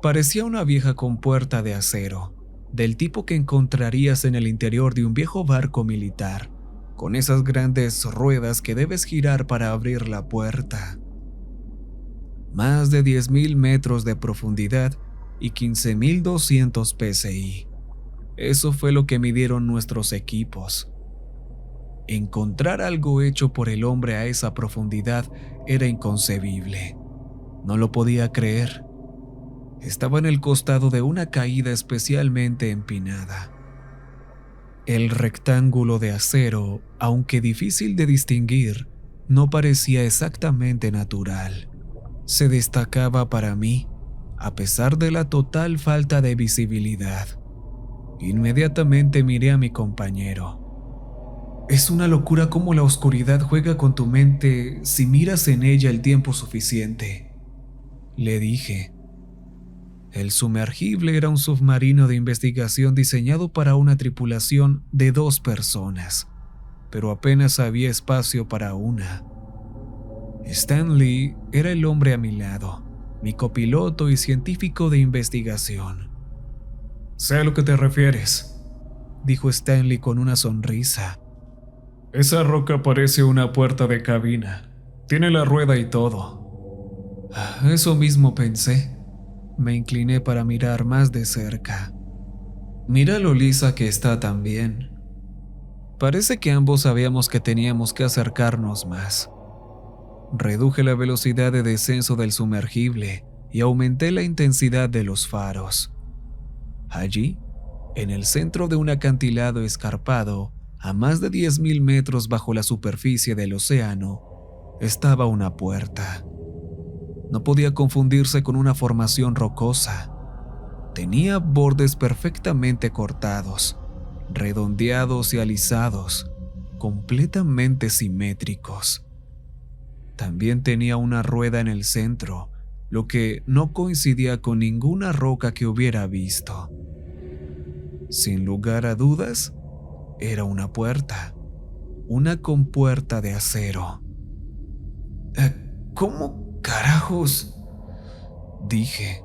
Parecía una vieja compuerta de acero, del tipo que encontrarías en el interior de un viejo barco militar, con esas grandes ruedas que debes girar para abrir la puerta. Más de 10.000 metros de profundidad y 15.200 psi. Eso fue lo que midieron nuestros equipos. Encontrar algo hecho por el hombre a esa profundidad era inconcebible. No lo podía creer. Estaba en el costado de una caída especialmente empinada. El rectángulo de acero, aunque difícil de distinguir, no parecía exactamente natural. Se destacaba para mí, a pesar de la total falta de visibilidad. Inmediatamente miré a mi compañero. Es una locura cómo la oscuridad juega con tu mente si miras en ella el tiempo suficiente, le dije. El sumergible era un submarino de investigación diseñado para una tripulación de 2 personas, pero apenas había espacio para una. Stanley era el hombre a mi lado, mi copiloto y científico de investigación. Sé a lo que te refieres, dijo Stanley con una sonrisa. Esa roca parece una puerta de cabina. Tiene la rueda y todo. Eso mismo pensé. Me incliné para mirar más de cerca. Mira lo lisa que está también. Parece que ambos sabíamos que teníamos que acercarnos más. Reduje la velocidad de descenso del sumergible y aumenté la intensidad de los faros. Allí, en el centro de un acantilado escarpado, a más de 10.000 metros bajo la superficie del océano, estaba una puerta. No podía confundirse con una formación rocosa. Tenía bordes perfectamente cortados, redondeados y alisados, completamente simétricos. También tenía una rueda en el centro, lo que no coincidía con ninguna roca que hubiera visto. Sin lugar a dudas, era una puerta, una compuerta de acero. ¿Cómo carajos? Dije.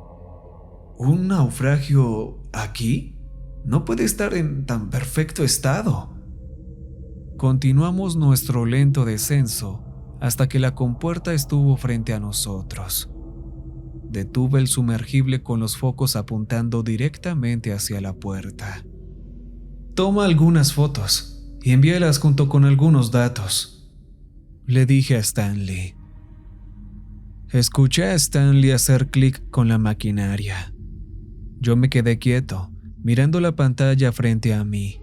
¿Un naufragio aquí? No puede estar en tan perfecto estado. Continuamos nuestro lento descenso hasta que la compuerta estuvo frente a nosotros. Detuve el sumergible con los focos apuntando directamente hacia la puerta. Toma algunas fotos y envíalas junto con algunos datos, le dije a Stanley. Escuché a Stanley hacer clic con la maquinaria. Yo me quedé quieto, mirando la pantalla frente a mí.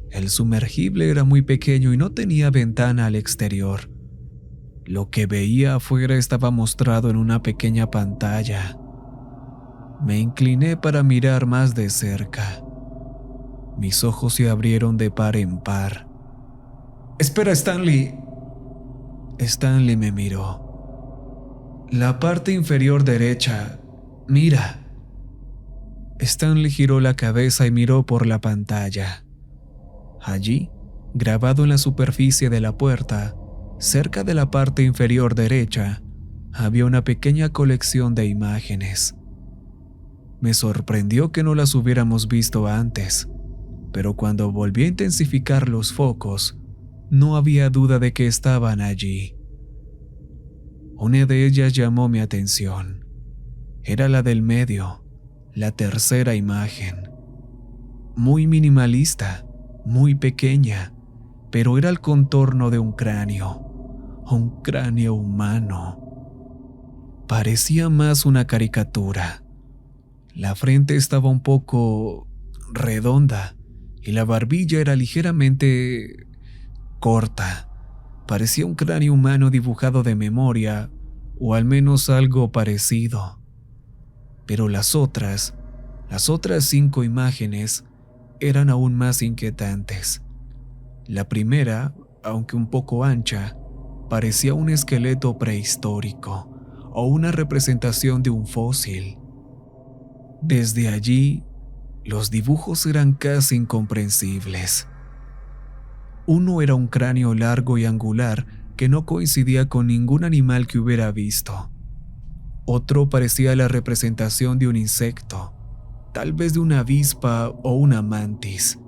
El sumergible era muy pequeño y no tenía ventana al exterior. Lo que veía afuera estaba mostrado en una pequeña pantalla. Me incliné para mirar más de cerca. Mis ojos se abrieron de par en par. «Espera, Stanley». Stanley me miró. «La parte inferior derecha. Mira». Stanley giró la cabeza y miró por la pantalla. Allí, grabado en la superficie de la puerta, cerca de la parte inferior derecha, había una pequeña colección de imágenes. Me sorprendió que no las hubiéramos visto antes, pero cuando volví a intensificar los focos, no había duda de que estaban allí. Una de ellas llamó mi atención. Era la del medio, la tercera imagen. Muy minimalista, muy pequeña, pero era el contorno de un cráneo humano. Parecía más una caricatura. La frente estaba un poco redonda y la barbilla era ligeramente corta. Parecía un cráneo humano dibujado de memoria, o al menos algo parecido. Pero las otras 5 imágenes eran aún más inquietantes. La primera, aunque un poco ancha, parecía un esqueleto prehistórico o una representación de un fósil. Desde allí, los dibujos eran casi incomprensibles. Uno era un cráneo largo y angular que no coincidía con ningún animal que hubiera visto. Otro parecía la representación de un insecto, tal vez de una avispa o una mantis,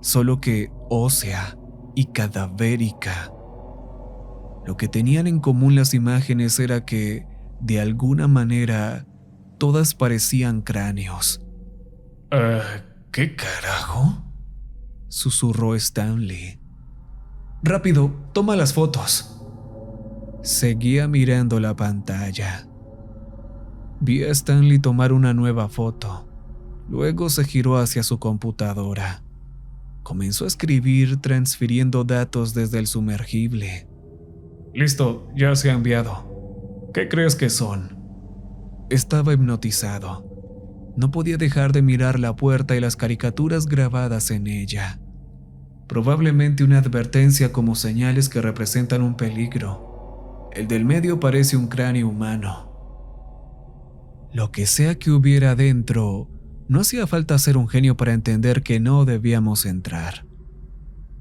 solo que ósea y cadavérica. Lo que tenían en común las imágenes era que, de alguna manera, todas parecían cráneos. ¿Qué carajo?, susurró Stanley. Rápido, toma las fotos. Seguía mirando la pantalla. Vi a Stanley tomar una nueva foto. Luego se giró hacia su computadora. Comenzó a escribir transfiriendo datos desde el sumergible. Listo, ya se ha enviado. ¿Qué crees que son? Estaba hipnotizado. No podía dejar de mirar la puerta y las caricaturas grabadas en ella. Probablemente una advertencia como señales que representan un peligro. El del medio parece un cráneo humano. Lo que sea que hubiera dentro, no hacía falta ser un genio para entender que no debíamos entrar.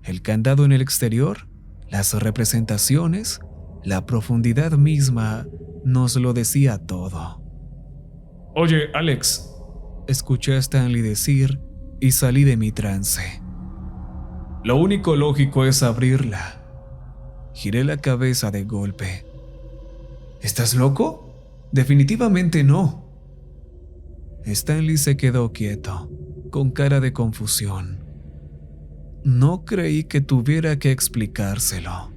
El candado en el exterior, las representaciones, la profundidad misma, nos lo decía todo. Oye, Alex, escuché a Stanley decir y salí de mi trance. Lo único lógico es abrirla. Giré la cabeza de golpe. ¿Estás loco? Definitivamente no. Stanley se quedó quieto, con cara de confusión. No creí que tuviera que explicárselo.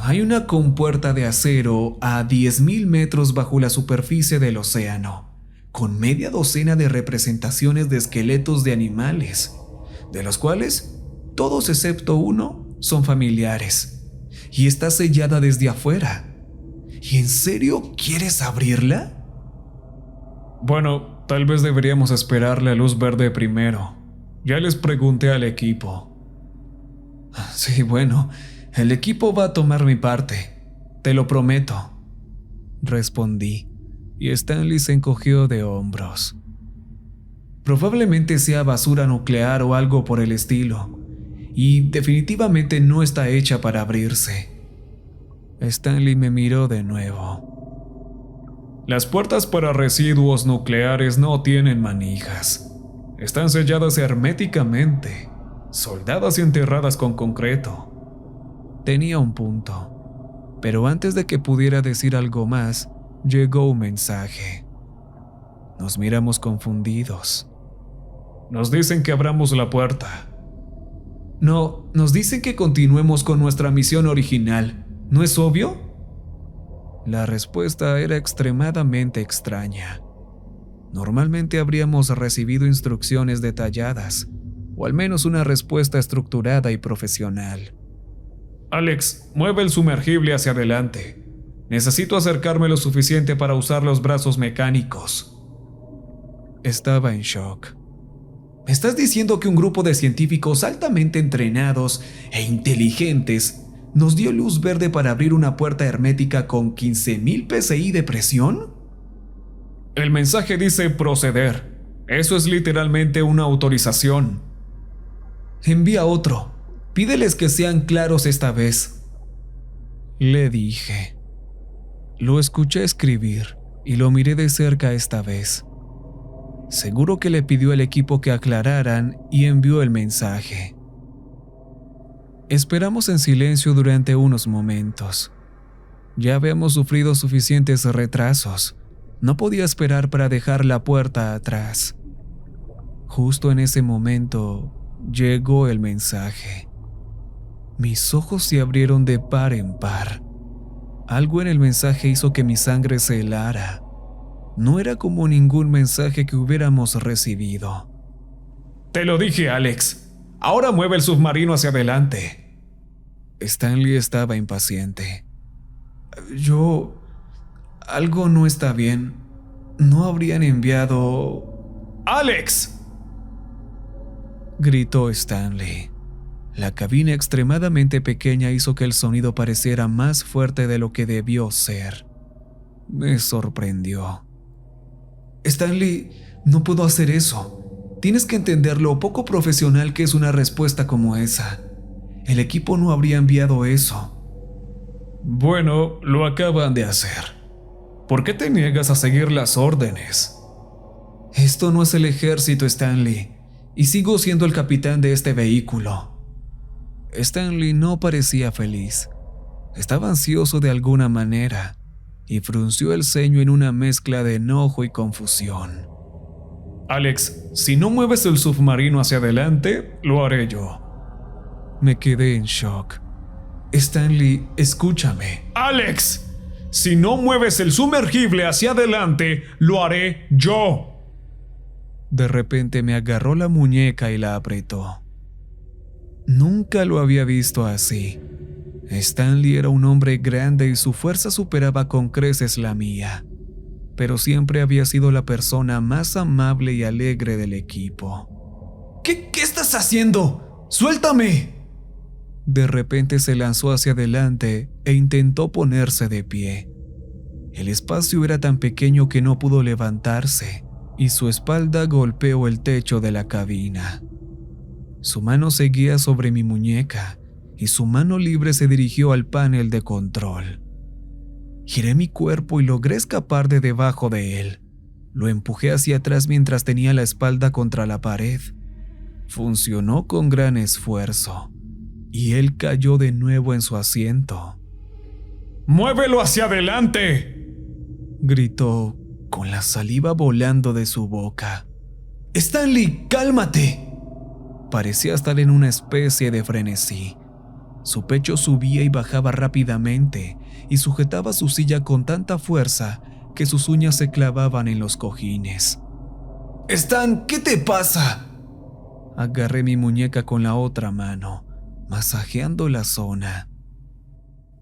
Hay una compuerta de acero a 10.000 metros bajo la superficie del océano, con media docena de representaciones de esqueletos de animales, de los cuales todos excepto uno son familiares, y está sellada desde afuera. ¿Y en serio quieres abrirla? Bueno, tal vez deberíamos esperar la luz verde primero. Ya les pregunté al equipo. Sí, bueno, el equipo va a tomar mi parte, te lo prometo, respondí, y Stanley se encogió de hombros. Probablemente sea basura nuclear o algo por el estilo, y definitivamente no está hecha para abrirse. Stanley me miró de nuevo. Las puertas para residuos nucleares no tienen manijas. Están selladas herméticamente, soldadas y enterradas con concreto. Tenía un punto, pero antes de que pudiera decir algo más, llegó un mensaje. Nos miramos confundidos. Nos dicen que abramos la puerta. No, nos dicen que continuemos con nuestra misión original. ¿No es obvio? La respuesta era extremadamente extraña. Normalmente habríamos recibido instrucciones detalladas, o al menos una respuesta estructurada y profesional. Alex, mueve el sumergible hacia adelante. Necesito acercarme lo suficiente para usar los brazos mecánicos. Estaba en shock. ¿Me estás diciendo que un grupo de científicos altamente entrenados e inteligentes nos dio luz verde para abrir una puerta hermética con 15.000 psi de presión? El mensaje dice proceder. Eso es literalmente una autorización. Envía otro. Pídeles que sean claros esta vez. Le dije. Lo escuché escribir y lo miré de cerca esta vez. Seguro que le pidió al equipo que aclararan y envió el mensaje. Esperamos en silencio durante unos momentos. Ya habíamos sufrido suficientes retrasos. No podía esperar para dejar la puerta atrás. Justo en ese momento llegó el mensaje. Mis ojos se abrieron de par en par. Algo en el mensaje hizo que mi sangre se helara. No era como ningún mensaje que hubiéramos recibido. Te lo dije, Alex. Ahora mueve el submarino hacia adelante. Stanley estaba impaciente. Algo no está bien. ¿No habrían enviado...? ¡Alex!, gritó Stanley. La cabina extremadamente pequeña hizo que el sonido pareciera más fuerte de lo que debió ser. Me sorprendió. Stanley, no puedo hacer eso. Tienes que entender lo poco profesional que es una respuesta como esa. El equipo no habría enviado eso. Bueno, lo acaban de hacer. ¿Por qué te niegas a seguir las órdenes? Esto no es el ejército, Stanley, y sigo siendo el capitán de este vehículo. Stanley no parecía feliz. Estaba ansioso de alguna manera y frunció el ceño en una mezcla de enojo y confusión. Alex, si no mueves el submarino hacia adelante, lo haré yo. Me quedé en shock. Stanley, escúchame. Alex, si no mueves el sumergible hacia adelante, lo haré yo. De repente me agarró la muñeca y la apretó. Nunca lo había visto así. Stanley era un hombre grande y su fuerza superaba con creces la mía, pero siempre había sido la persona más amable y alegre del equipo. ¿Qué estás haciendo? ¡Suéltame! De repente se lanzó hacia adelante e intentó ponerse de pie. El espacio era tan pequeño que no pudo levantarse y su espalda golpeó el techo de la cabina. Su mano seguía sobre mi muñeca y su mano libre se dirigió al panel de control. Giré mi cuerpo y logré escapar de debajo de él. Lo empujé hacia atrás mientras tenía la espalda contra la pared. Funcionó con gran esfuerzo y él cayó de nuevo en su asiento. ¡Muévelo hacia adelante!, gritó con la saliva volando de su boca. ¡Stanley, cálmate! Parecía estar en una especie de frenesí. Su pecho subía y bajaba rápidamente y sujetaba su silla con tanta fuerza que sus uñas se clavaban en los cojines. ¡Stan, ¿qué te pasa? Agarré mi muñeca con la otra mano, masajeando la zona.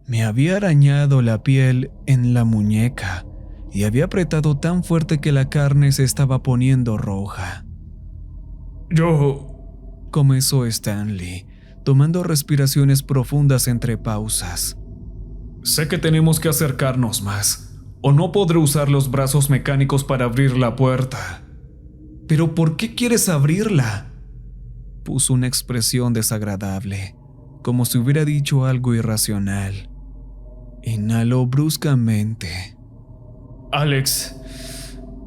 Me había arañado la piel en la muñeca y había apretado tan fuerte que la carne se estaba poniendo roja. Comenzó Stanley, tomando respiraciones profundas entre pausas. Sé que tenemos que acercarnos más, o no podré usar los brazos mecánicos para abrir la puerta. ¿Pero por qué quieres abrirla? Puso una expresión desagradable, como si hubiera dicho algo irracional. Inhaló bruscamente. Alex,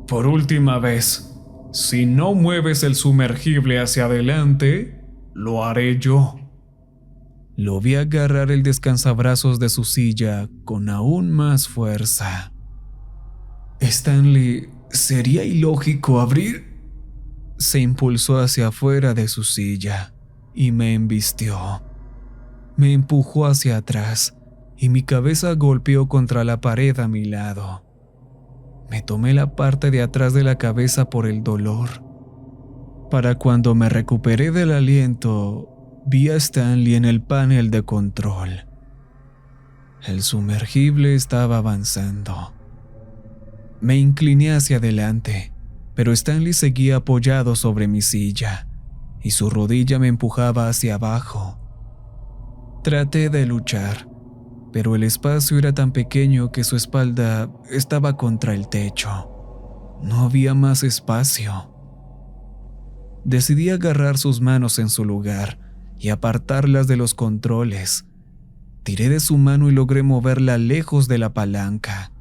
por última vez, si no mueves el sumergible hacia adelante, lo haré yo. Lo vi agarrar el descansabrazos de su silla con aún más fuerza. Stanley, ¿sería ilógico abrir? Se impulsó hacia afuera de su silla y me embistió. Me empujó hacia atrás y mi cabeza golpeó contra la pared a mi lado. Me tomé la parte de atrás de la cabeza por el dolor. Para cuando me recuperé del aliento, vi a Stanley en el panel de control. El sumergible estaba avanzando. Me incliné hacia adelante, pero Stanley seguía apoyado sobre mi silla y su rodilla me empujaba hacia abajo. Traté de luchar, pero el espacio era tan pequeño que su espalda estaba contra el techo. No había más espacio. Decidí agarrar sus manos en su lugar y apartarlas de los controles. Tiré de su mano y logré moverla lejos de la palanca.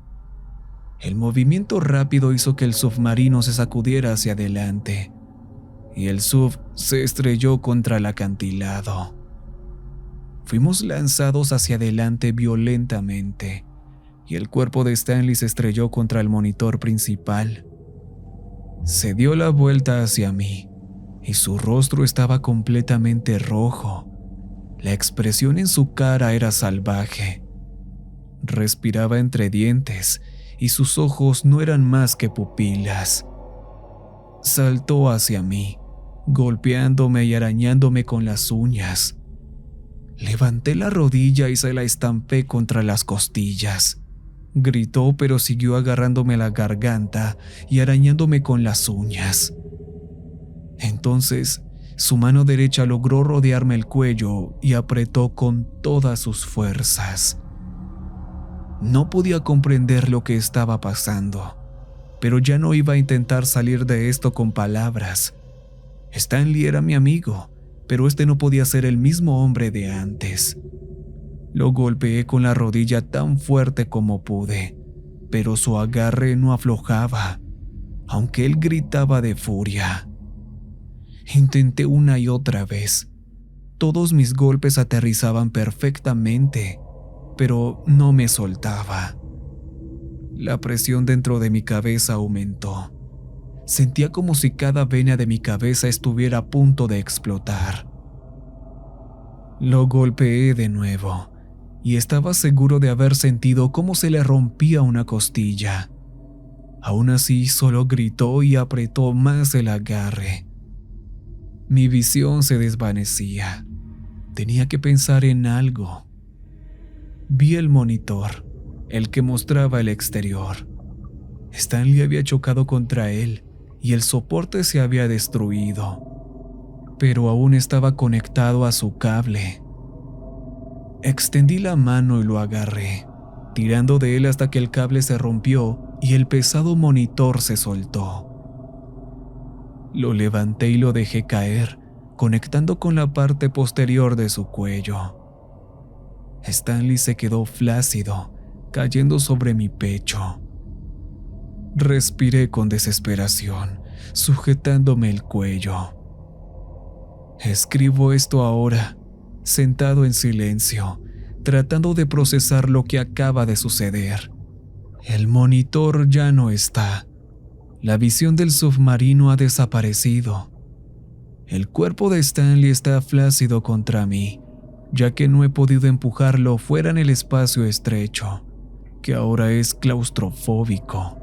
El movimiento rápido hizo que el submarino se sacudiera hacia adelante y el sub se estrelló contra el acantilado. Fuimos lanzados hacia adelante violentamente y el cuerpo de Stanley se estrelló contra el monitor principal. Se dio la vuelta hacia mí y su rostro estaba completamente rojo. La expresión en su cara era salvaje. Respiraba entre dientes y sus ojos no eran más que pupilas. Saltó hacia mí, golpeándome y arañándome con las uñas. Levanté la rodilla y se la estampé contra las costillas. Gritó, pero siguió agarrándome la garganta y arañándome con las uñas. Entonces, su mano derecha logró rodearme el cuello y apretó con todas sus fuerzas. No podía comprender lo que estaba pasando, pero ya no iba a intentar salir de esto con palabras. Stanley era mi amigo, pero este no podía ser el mismo hombre de antes. Lo golpeé con la rodilla tan fuerte como pude, pero su agarre no aflojaba, aunque él gritaba de furia. Intenté una y otra vez. Todos mis golpes aterrizaban perfectamente, pero no me soltaba. La presión dentro de mi cabeza aumentó. Sentía como si cada vena de mi cabeza estuviera a punto de explotar. Lo golpeé de nuevo, y estaba seguro de haber sentido cómo se le rompía una costilla. Aún así, solo gritó y apretó más el agarre. Mi visión se desvanecía. Tenía que pensar en algo. Vi el monitor, el que mostraba el exterior. Stanley había chocado contra él y el soporte se había destruido, pero aún estaba conectado a su cable. Extendí la mano y lo agarré, tirando de él hasta que el cable se rompió y el pesado monitor se soltó. Lo levanté y lo dejé caer, conectando con la parte posterior de su cuello. Stanley se quedó flácido, cayendo sobre mi pecho. Respiré con desesperación, sujetándome el cuello. Escribo esto ahora, sentado en silencio, tratando de procesar lo que acaba de suceder. El monitor ya no está. La visión del submarino ha desaparecido. El cuerpo de Stanley está flácido contra mí, ya que no he podido empujarlo fuera en el espacio estrecho, que ahora es claustrofóbico.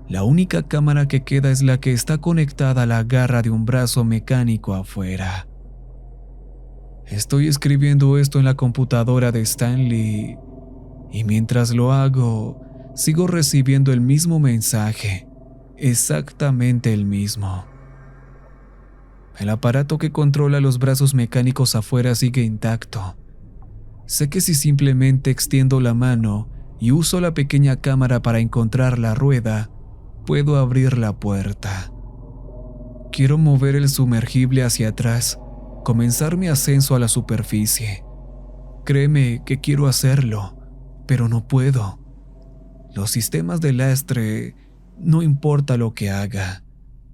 La única cámara que queda es la que está conectada a la garra de un brazo mecánico afuera. Estoy escribiendo esto en la computadora de Stanley y mientras lo hago, sigo recibiendo el mismo mensaje, exactamente el mismo. El aparato que controla los brazos mecánicos afuera sigue intacto. Sé que si simplemente extiendo la mano y uso la pequeña cámara para encontrar la rueda, puedo abrir la puerta. Quiero mover el sumergible hacia atrás, comenzar mi ascenso a la superficie. Créeme que quiero hacerlo, pero no puedo. Los sistemas de lastre, no importa lo que haga,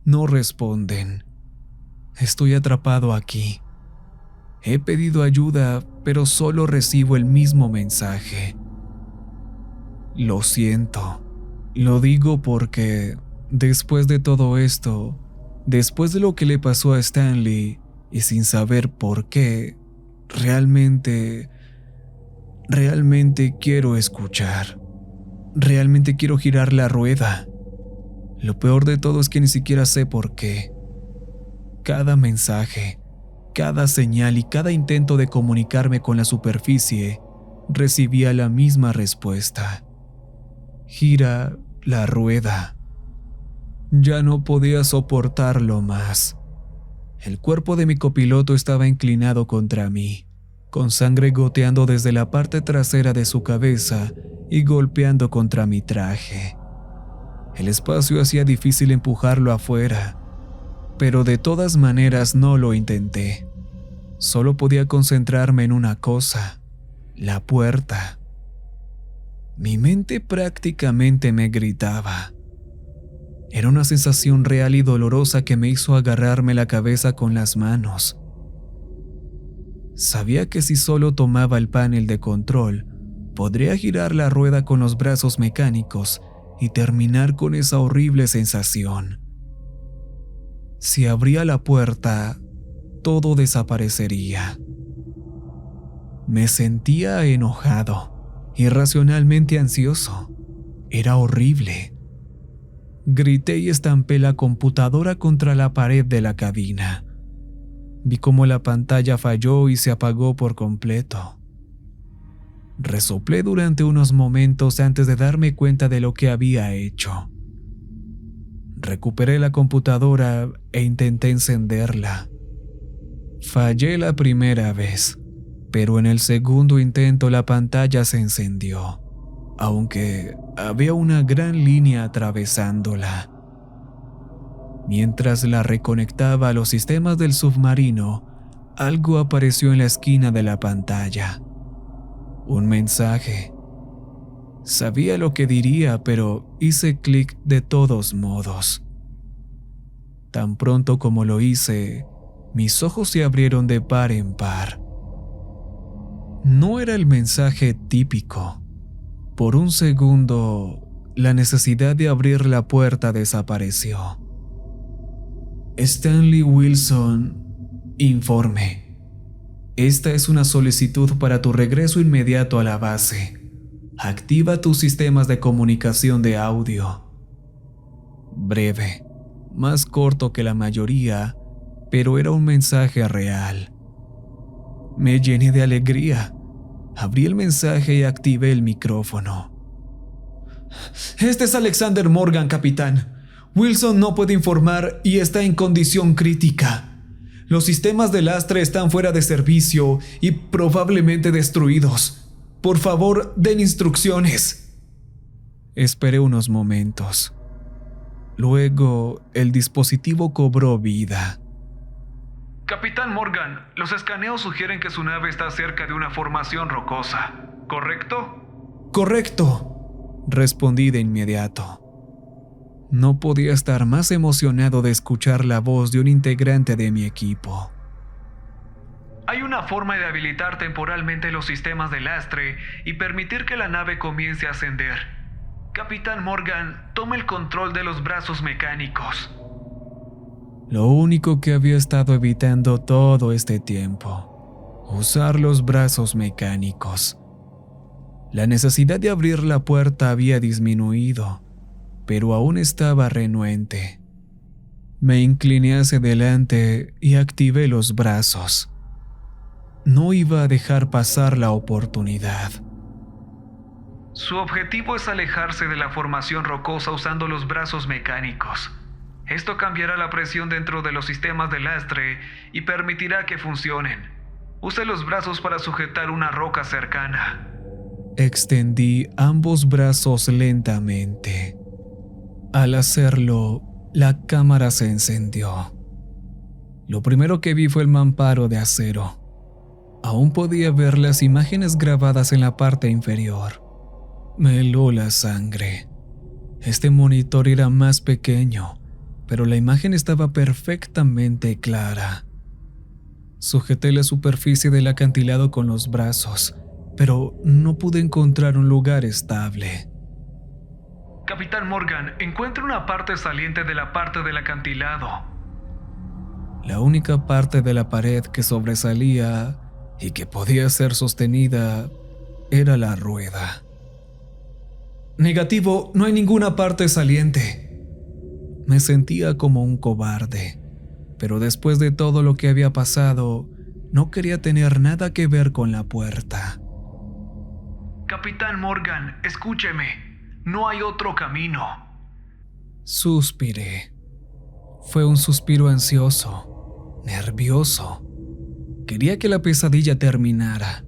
no responden. Estoy atrapado aquí. He pedido ayuda, pero solo recibo el mismo mensaje. Lo siento. Lo digo porque, después de todo esto, después de lo que le pasó a Stanley, y sin saber por qué, realmente quiero escuchar. Realmente quiero girar la rueda. Lo peor de todo es que ni siquiera sé por qué. Cada mensaje, cada señal y cada intento de comunicarme con la superficie recibía la misma respuesta. Gira la rueda. Ya no podía soportarlo más. El cuerpo de mi copiloto estaba inclinado contra mí, con sangre goteando desde la parte trasera de su cabeza y golpeando contra mi traje. El espacio hacía difícil empujarlo afuera, pero de todas maneras no lo intenté. Solo podía concentrarme en una cosa: la puerta. Mi mente prácticamente me gritaba. Era una sensación real y dolorosa que me hizo agarrarme la cabeza con las manos. Sabía que si solo tomaba el panel de control, podría girar la rueda con los brazos mecánicos y terminar con esa horrible sensación. Si abría la puerta, todo desaparecería. Me sentía enojado, irracionalmente ansioso. Era horrible. Grité y estampé la computadora contra la pared de la cabina. Vi cómo la pantalla falló y se apagó por completo. Resoplé durante unos momentos antes de darme cuenta de lo que había hecho. Recuperé la computadora e intenté encenderla. Fallé la primera vez, pero en el segundo intento la pantalla se encendió, aunque había una gran línea atravesándola. Mientras la reconectaba a los sistemas del submarino, algo apareció en la esquina de la pantalla. Un mensaje. Sabía lo que diría, pero hice clic de todos modos. Tan pronto como lo hice, mis ojos se abrieron de par en par. No era el mensaje típico. Por un segundo, la necesidad de abrir la puerta desapareció. Stanley Wilson, informe. Esta es una solicitud para tu regreso inmediato a la base. Activa tus sistemas de comunicación de audio. Breve, más corto que la mayoría, pero era un mensaje real. Me llené de alegría. Abrí el mensaje y activé el micrófono. Este es Alexander Morgan, capitán. Wilson no puede informar y está en condición crítica. Los sistemas de lastre están fuera de servicio y probablemente destruidos. Por favor, den instrucciones. Esperé unos momentos. Luego, el dispositivo cobró vida. Capitán Morgan, los escaneos sugieren que su nave está cerca de una formación rocosa, ¿correcto? Correcto, respondí de inmediato. No podía estar más emocionado de escuchar la voz de un integrante de mi equipo. Hay una forma de habilitar temporalmente los sistemas de lastre y permitir que la nave comience a ascender. Capitán Morgan, tome el control de los brazos mecánicos. Lo único que había estado evitando todo este tiempo, usar los brazos mecánicos. La necesidad de abrir la puerta había disminuido, pero aún estaba renuente. Me incliné hacia adelante y activé los brazos. No iba a dejar pasar la oportunidad. Su objetivo es alejarse de la formación rocosa usando los brazos mecánicos. Esto cambiará la presión dentro de los sistemas de lastre y permitirá que funcionen. Use los brazos para sujetar una roca cercana. Extendí ambos brazos lentamente. Al hacerlo, la cámara se encendió. Lo primero que vi fue el mamparo de acero. Aún podía ver las imágenes grabadas en la parte inferior. Me heló la sangre. Este monitor era más pequeño, pero la imagen estaba perfectamente clara. Sujeté la superficie del acantilado con los brazos, pero no pude encontrar un lugar estable. Capitán Morgan, encuentre una parte saliente de la parte del acantilado. La única parte de la pared que sobresalía y que podía ser sostenida era la rueda. Negativo, no hay ninguna parte saliente. Me sentía como un cobarde, pero después de todo lo que había pasado, no quería tener nada que ver con la puerta. Capitán Morgan, escúcheme, no hay otro camino. Suspiré. Fue un suspiro ansioso, nervioso. Quería que la pesadilla terminara,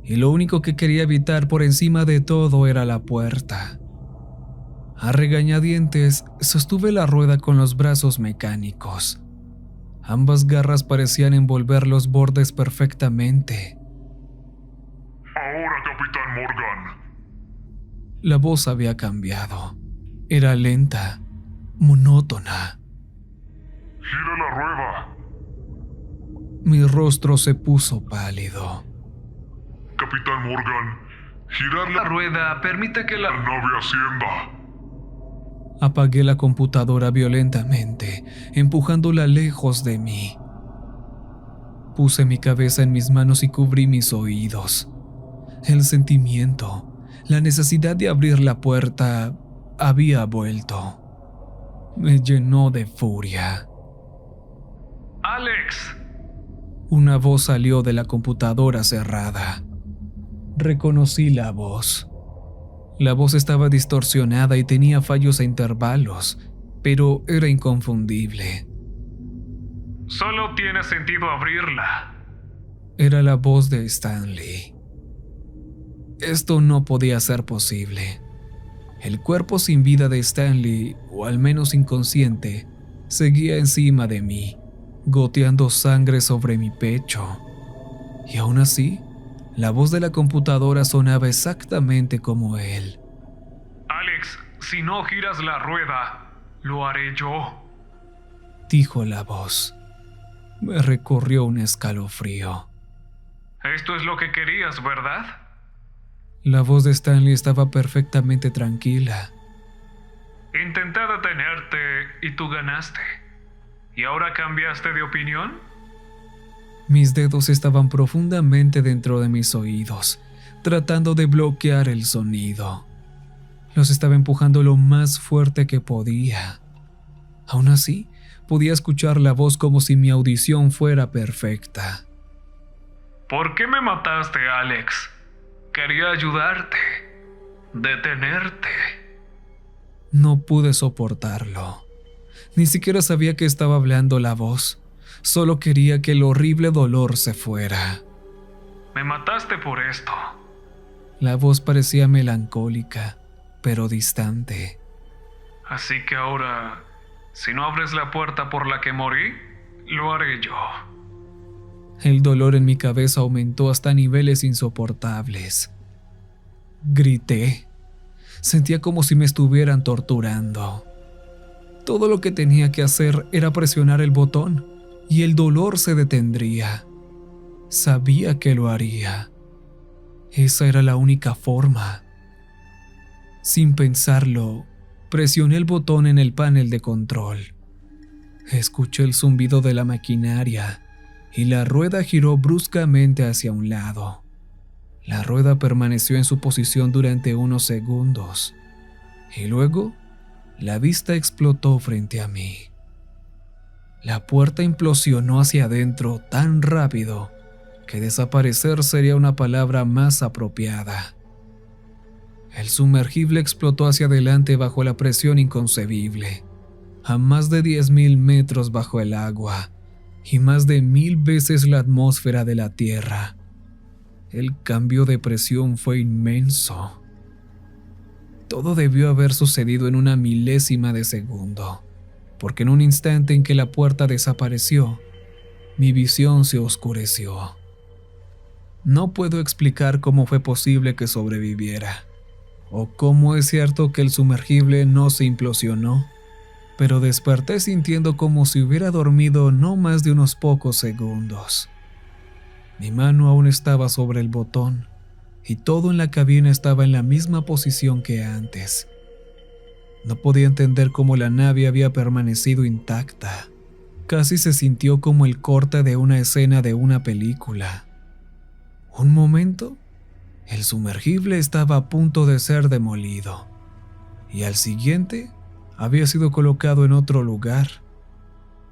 y lo único que quería evitar por encima de todo era la puerta. A regañadientes, sostuve la rueda con los brazos mecánicos. Ambas garras parecían envolver los bordes perfectamente. Ahora, Capitán Morgan. La voz había cambiado. Era lenta, monótona. Gira la rueda. Mi rostro se puso pálido. Capitán Morgan, girar la rueda permite que la nave ascienda. Apagué la computadora violentamente, empujándola lejos de mí. Puse mi cabeza en mis manos y cubrí mis oídos. El sentimiento, la necesidad de abrir la puerta, había vuelto. Me llenó de furia. ¡Alex! Una voz salió de la computadora cerrada. Reconocí la voz. La voz estaba distorsionada y tenía fallos a intervalos, pero era inconfundible. Solo tiene sentido abrirla. Era la voz de Stanley. Esto no podía ser posible. El cuerpo sin vida de Stanley, o al menos inconsciente, seguía encima de mí, goteando sangre sobre mi pecho. Y aún así, la voz de la computadora sonaba exactamente como él, Si no giras la rueda, lo haré yo, dijo la voz. Me recorrió un escalofrío. Esto es lo que querías, ¿verdad? La voz de Stanley estaba perfectamente tranquila. Intenté detenerte y tú ganaste. ¿Y ahora cambiaste de opinión? Mis dedos estaban profundamente dentro de mis oídos, tratando de bloquear el sonido. Los estaba empujando lo más fuerte que podía. Aún así, podía escuchar la voz como si mi audición fuera perfecta. ¿Por qué me mataste, Alex? Quería ayudarte, detenerte. No pude soportarlo. Ni siquiera sabía que estaba hablando la voz. Solo quería que el horrible dolor se fuera. Me mataste por esto. La voz parecía melancólica, pero distante. Así que ahora, si no abres la puerta por la que morí, lo haré yo. El dolor en mi cabeza aumentó hasta niveles insoportables. Grité. Sentía como si me estuvieran torturando. Todo lo que tenía que hacer era presionar el botón y el dolor se detendría. Sabía que lo haría. Esa era la única forma. Sin pensarlo, presioné el botón en el panel de control. Escuché el zumbido de la maquinaria y la rueda giró bruscamente hacia un lado. La rueda permaneció en su posición durante unos segundos y luego la vista explotó frente a mí. La puerta implosionó hacia adentro tan rápido que desaparecer sería una palabra más apropiada. El sumergible explotó hacia adelante bajo la presión inconcebible, a más de 10.000 metros bajo el agua y más de 1.000 veces la atmósfera de la Tierra. El cambio de presión fue inmenso. Todo debió haber sucedido en una milésima de segundo, porque en un instante en que la puerta desapareció, mi visión se oscureció. No puedo explicar cómo fue posible que sobreviviera, o cómo es cierto que el sumergible no se implosionó, pero desperté sintiendo como si hubiera dormido no más de unos pocos segundos. Mi mano aún estaba sobre el botón, y todo en la cabina estaba en la misma posición que antes. No podía entender cómo la nave había permanecido intacta. Casi se sintió como el corte de una escena de una película. Un momento, el sumergible estaba a punto de ser demolido, y al siguiente había sido colocado en otro lugar.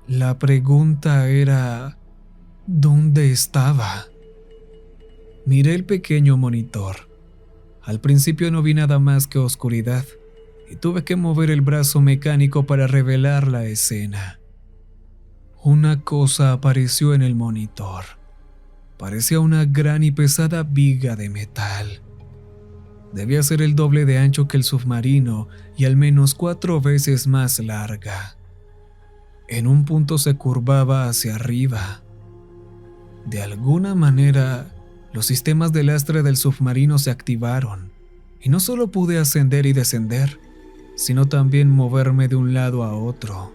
La pregunta era, ¿dónde estaba? Miré el pequeño monitor. Al principio no vi nada más que oscuridad, y tuve que mover el brazo mecánico para revelar la escena. Una cosa apareció en el monitor. Parecía una gran y pesada viga de metal. Debía ser el doble de ancho que el submarino y al menos 4 veces más larga. En un punto se curvaba hacia arriba. De alguna manera, los sistemas de lastre del submarino se activaron, y no solo pude ascender y descender, sino también moverme de un lado a otro.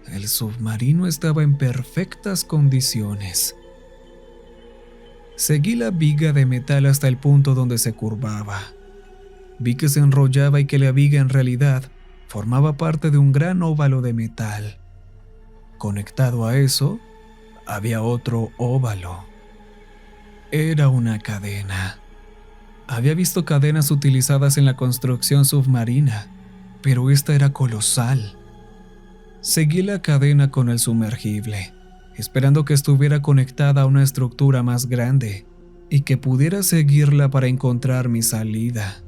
El submarino estaba en perfectas condiciones. Seguí la viga de metal hasta el punto donde se curvaba. Vi que se enrollaba y que la viga en realidad formaba parte de un gran óvalo de metal. Conectado a eso, había otro óvalo. Era una cadena. Había visto cadenas utilizadas en la construcción submarina, pero esta era colosal. Seguí la cadena con el sumergible, esperando que estuviera conectada a una estructura más grande y que pudiera seguirla para encontrar mi salida.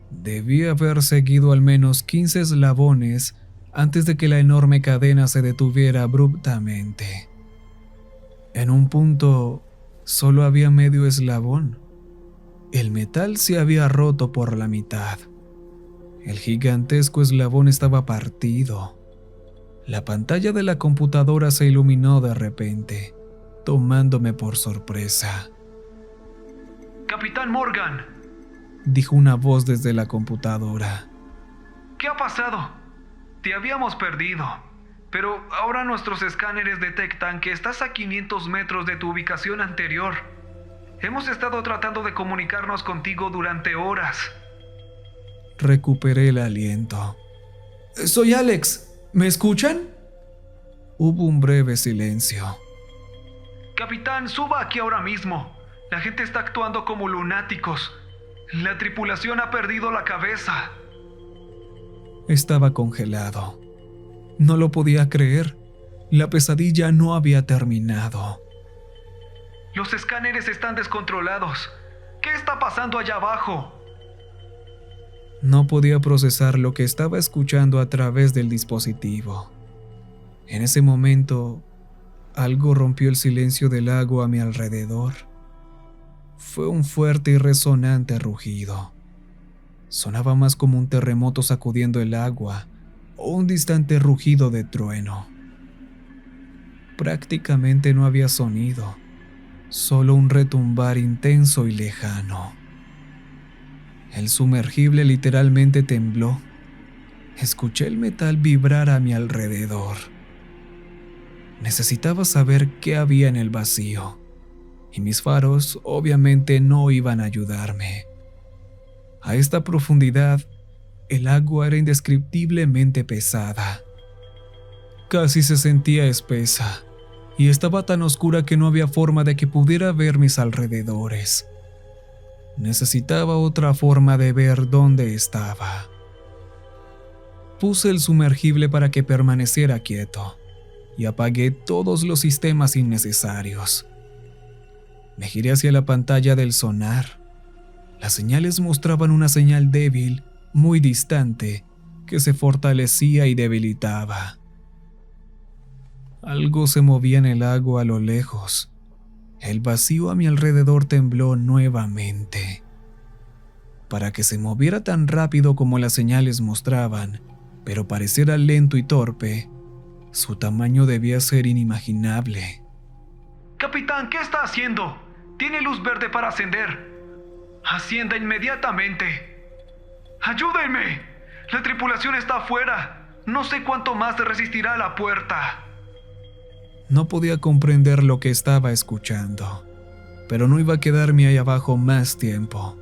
Debí haber seguido al menos 15 eslabones antes de que la enorme cadena se detuviera abruptamente. En un punto, solo había medio eslabón. El metal se había roto por la mitad. El gigantesco eslabón estaba partido. La pantalla de la computadora se iluminó de repente, tomándome por sorpresa. ¡Capitán Morgan! dijo una voz desde la computadora. ¿Qué ha pasado? Te habíamos perdido, pero ahora nuestros escáneres detectan que estás a 500 metros de tu ubicación anterior. Hemos estado tratando de comunicarnos contigo durante horas. Recuperé el aliento. Soy Alex. ¿Me escuchan? Hubo un breve silencio. Capitán, suba aquí ahora mismo. La gente está actuando como lunáticos. La tripulación ha perdido la cabeza. Estaba congelado. No lo podía creer. La pesadilla no había terminado. Los escáneres están descontrolados. ¿Qué está pasando allá abajo? No podía procesar lo que estaba escuchando a través del dispositivo. En ese momento, algo rompió el silencio del lago a mi alrededor. Fue un fuerte y resonante rugido. Sonaba más como un terremoto sacudiendo el agua o un distante rugido de trueno. Prácticamente no había sonido, solo un retumbar intenso y lejano. El sumergible literalmente tembló. Escuché el metal vibrar a mi alrededor. Necesitaba saber qué había en el vacío, y mis faros obviamente no iban a ayudarme. A esta profundidad, el agua era indescriptiblemente pesada. Casi se sentía espesa, y estaba tan oscura que no había forma de que pudiera ver mis alrededores. Necesitaba otra forma de ver dónde estaba. Puse el sumergible para que permaneciera quieto, y apagué todos los sistemas innecesarios. Me giré hacia la pantalla del sonar. Las señales mostraban una señal débil, muy distante, que se fortalecía y debilitaba. Algo se movía en el agua a lo lejos. El vacío a mi alrededor tembló nuevamente. Para que se moviera tan rápido como las señales mostraban, pero pareciera lento y torpe, su tamaño debía ser inimaginable. Capitán, ¿qué está haciendo? Tiene luz verde para ascender. Ascienda inmediatamente. ¡Ayúdenme! La tripulación está afuera. No sé cuánto más resistirá la puerta. No podía comprender lo que estaba escuchando, pero no iba a quedarme ahí abajo más tiempo.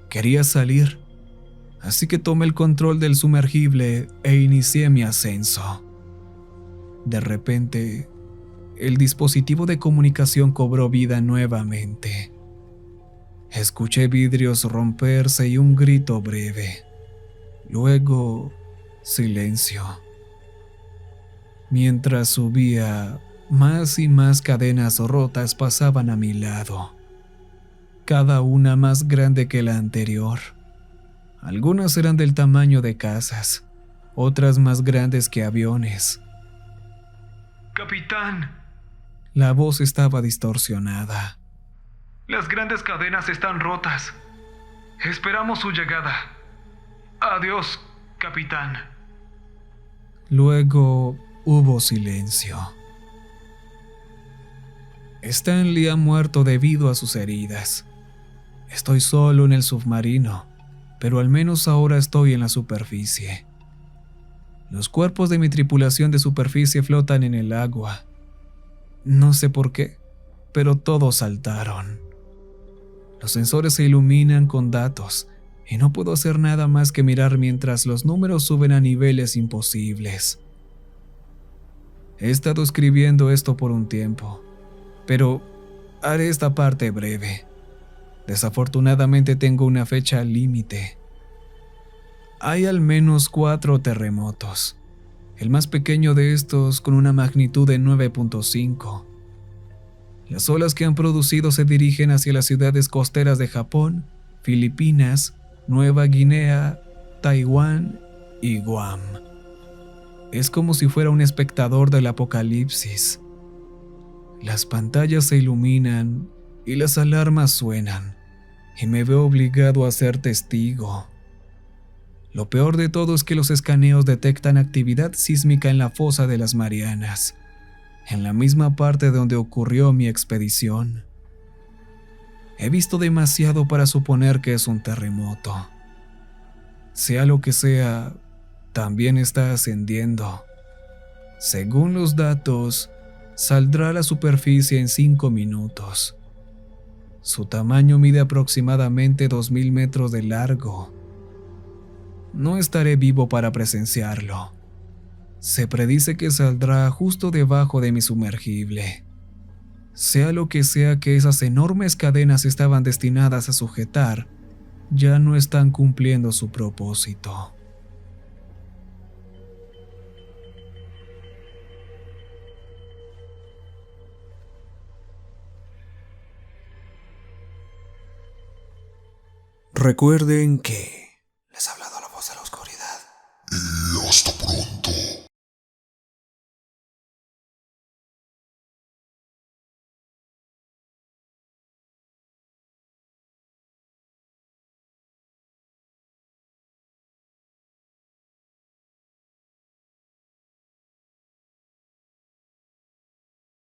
Quería salir, así que tomé el control del sumergible e inicié mi ascenso. De repente, el dispositivo de comunicación cobró vida nuevamente. Escuché vidrios romperse y un grito breve. Luego, silencio. Mientras subía, más y más cadenas rotas pasaban a mi lado, cada una más grande que la anterior. Algunas eran del tamaño de casas, otras más grandes que aviones. Capitán. La voz estaba distorsionada. Las grandes cadenas están rotas. Esperamos su llegada. Adiós, capitán. Luego hubo silencio. Stanley ha muerto debido a sus heridas. Estoy solo en el submarino, pero al menos ahora estoy en la superficie. Los cuerpos de mi tripulación de superficie flotan en el agua. No sé por qué, pero todos saltaron. Los sensores se iluminan con datos y no puedo hacer nada más que mirar mientras los números suben a niveles imposibles. He estado escribiendo esto por un tiempo, pero haré esta parte breve. Desafortunadamente tengo una fecha límite. Hay al menos 4 terremotos, el más pequeño de estos con una magnitud de 9.5. Las olas que han producido se dirigen hacia las ciudades costeras de Japón, Filipinas, Nueva Guinea, Taiwán y Guam. Es como si fuera un espectador del apocalipsis. Las pantallas se iluminan y las alarmas suenan, y me veo obligado a ser testigo. Lo peor de todo es que los escaneos detectan actividad sísmica en la fosa de las Marianas, en la misma parte donde ocurrió mi expedición. He visto demasiado para suponer que es un terremoto. Sea lo que sea, también está ascendiendo. Según los datos, saldrá a la superficie en 5 minutos. Su tamaño mide aproximadamente 2000 metros de largo. No estaré vivo para presenciarlo. Se predice que saldrá justo debajo de mi sumergible. Sea lo que sea que esas enormes cadenas estaban destinadas a sujetar, ya no están cumpliendo su propósito. Recuerden que les ha hablado la voz de la oscuridad.